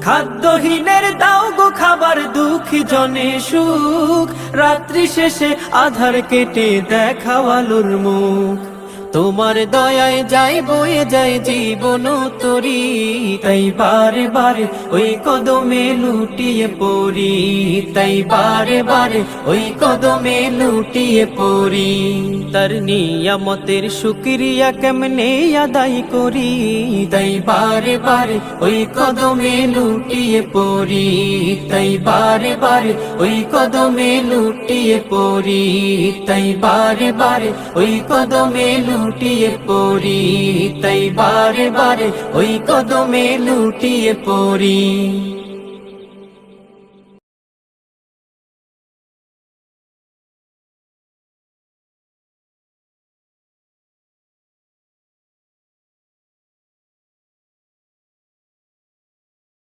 খাদ্যহীনের দাও গো খাবার, দুঃখী জনে সুখ, রাত্রি শেষে আধার কেটে দেখাও আলোর মুখ। তোমার দয়ায় যাই বয়ে যায় জীবন তরি, তাই বারে বারে ওই কদমে লুটিয়ে পড়ি, তাই বারে বারে ওই কদমে লুটিয়ে পড়ি। তার নিয়ামতের শুকরিয়া কেমনে আদায় করি, তাই বারে বারে ওই কদমে লুটিয়ে পড়ি, তাই বারে বারে ওই কদমে লুটিয়ে পড়ি, তাই বারে বারে ওই কদমে লুটিয়ে পড়ি, তাই বারে বারে ওই কদমে লুটিয়ে পড়ি।